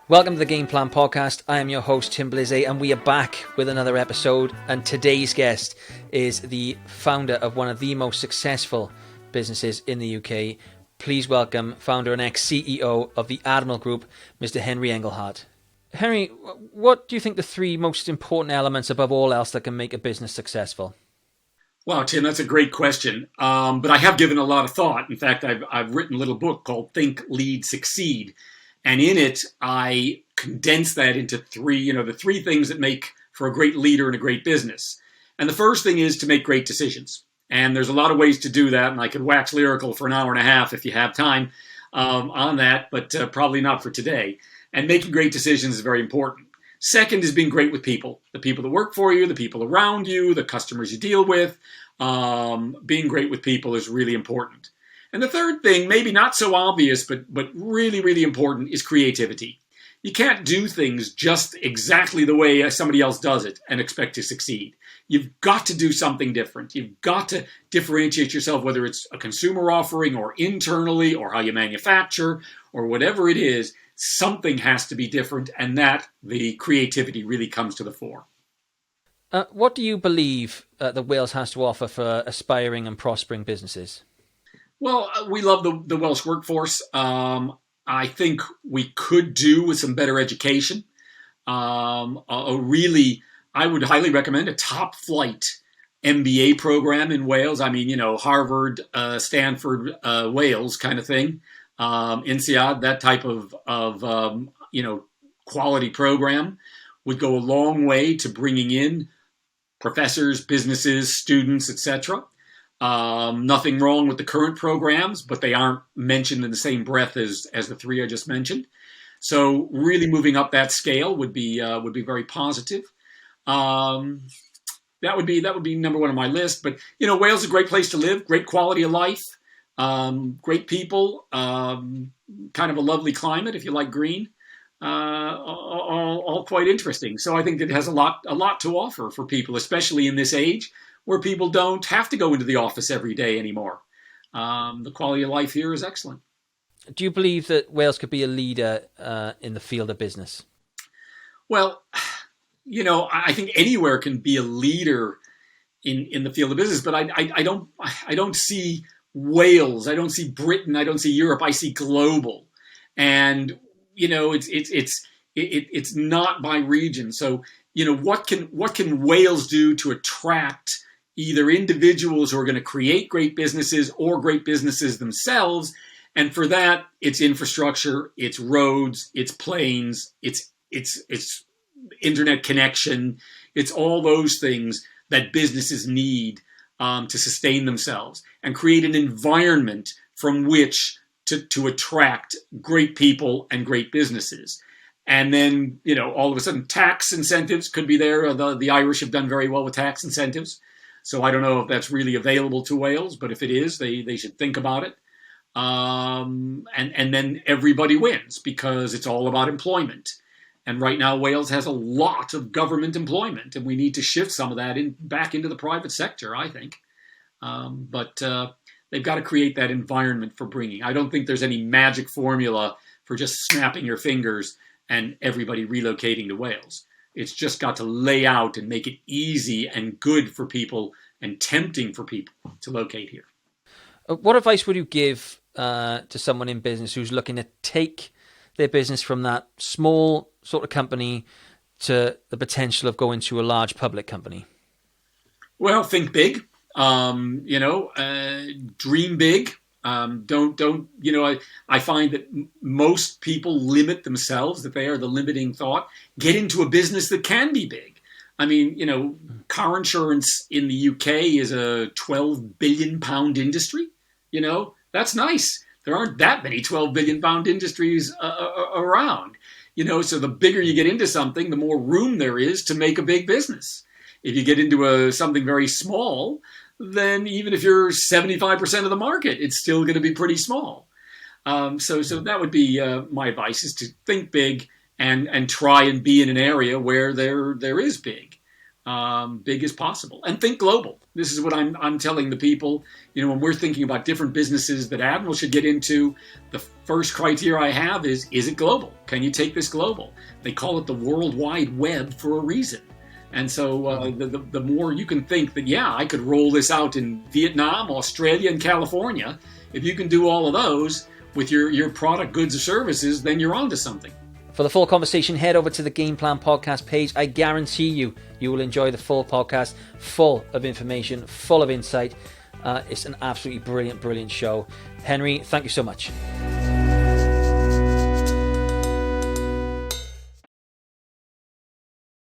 Welcome to the Game Plan Podcast. I am your host, Tim Blizzy, and we are back with another episode. And today's guest is the founder of one of the most successful businesses in the UK. Please welcome founder and ex-CEO of the Admiral Group, Mr. Henry Engelhardt. Henry, what do you think the three most important elements above all else that can make a business successful? Wow, Tim, that's a great question. But I have given a lot of thought. In fact, I've written a little book called Think, Lead, Succeed. And in it, I condense that into the three things that make for a great leader in a great business. And the first thing is to make great decisions. And there's a lot of ways to do that. And I could wax lyrical for an hour and a half if you have time on that, but probably not for today. And making great decisions is very important. Second is being great with people, the people that work for you, the people around you, the customers you deal with. Being great with people is really important. And the third thing, maybe not so obvious, but really, really important, is creativity. You can't do things just exactly the way somebody else does it and expect to succeed. You've got to do something different. You've got to differentiate yourself, whether it's a consumer offering or internally or how you manufacture or whatever it is. Something has to be different, and that the creativity really comes to the fore. What do you believe that Wales has to offer for aspiring and prospering businesses? Well, we love the Welsh workforce. I think we could do with some better education. I would highly recommend a top flight MBA program in Wales. I mean, Harvard, Stanford, Wales kind of thing. INSEAD, that type of quality program would go a long way to bringing in professors, businesses, students, etc. Nothing wrong with the current programs, but they aren't mentioned in the same breath as the three I just mentioned. So really moving up that scale would be very positive. That would be number one on my list. But Wales is a great place to live, great quality of life, great people, kind of a lovely climate if you like green. All quite interesting. So I think it has a lot to offer for people, especially in this age, where people don't have to go into the office every day anymore. The quality of life here is excellent. Do you believe that Wales could be a leader in the field of business? Well, I think anywhere can be a leader in the field of business, but I don't see Wales, I don't see Britain, I don't see Europe, I see global, and it's not by region. So what can Wales do to attract either individuals who are going to create great businesses or great businesses themselves? And for that, it's infrastructure, it's roads, it's planes, it's internet connection, it's all those things that businesses need to sustain themselves and create an environment from which to attract great people and great businesses. And then, all of a sudden, tax incentives could be there. The Irish have done very well with tax incentives. So I don't know if that's really available to Wales, but if it is, they should think about it. And then everybody wins because it's all about employment. And right now, Wales has a lot of government employment, and we need to shift some of that back into the private sector, I think. But they've got to create that environment for bringing. I don't think there's any magic formula for just snapping your fingers and everybody relocating to Wales. It's just got to lay out and make it easy and good for people and tempting for people to locate here. What advice would you give to someone in business who's looking to take their business from that small sort of company to the potential of going to a large public company? Well, think big. Dream big. I find that most people limit themselves, that they are the limiting thought. Get into a business that can be big. I mean, car insurance in the UK is a £12 billion industry. That's nice. There aren't that many £12 billion industries around. So the bigger you get into something, the more room there is to make a big business. If you get into something very small, then even if you're 75% of the market, it's still going to be pretty small. So that would be my advice, is to think big and try and be in an area where there is big. big as possible, and think global. This is what I'm telling the people. When we're thinking about different businesses that Admiral should get into, the first criteria I have is it global? Can you take this global? They call it the World Wide Web for a reason. And so the more you can think that, yeah, I could roll this out in Vietnam, Australia, and California, if you can do all of those with your product, goods, or services, then you're onto something. For the full conversation, head over to the Game Plan Podcast page. I guarantee you will enjoy the full podcast, full of information, full of insight. It's an absolutely brilliant, brilliant show. Henry, thank you so much.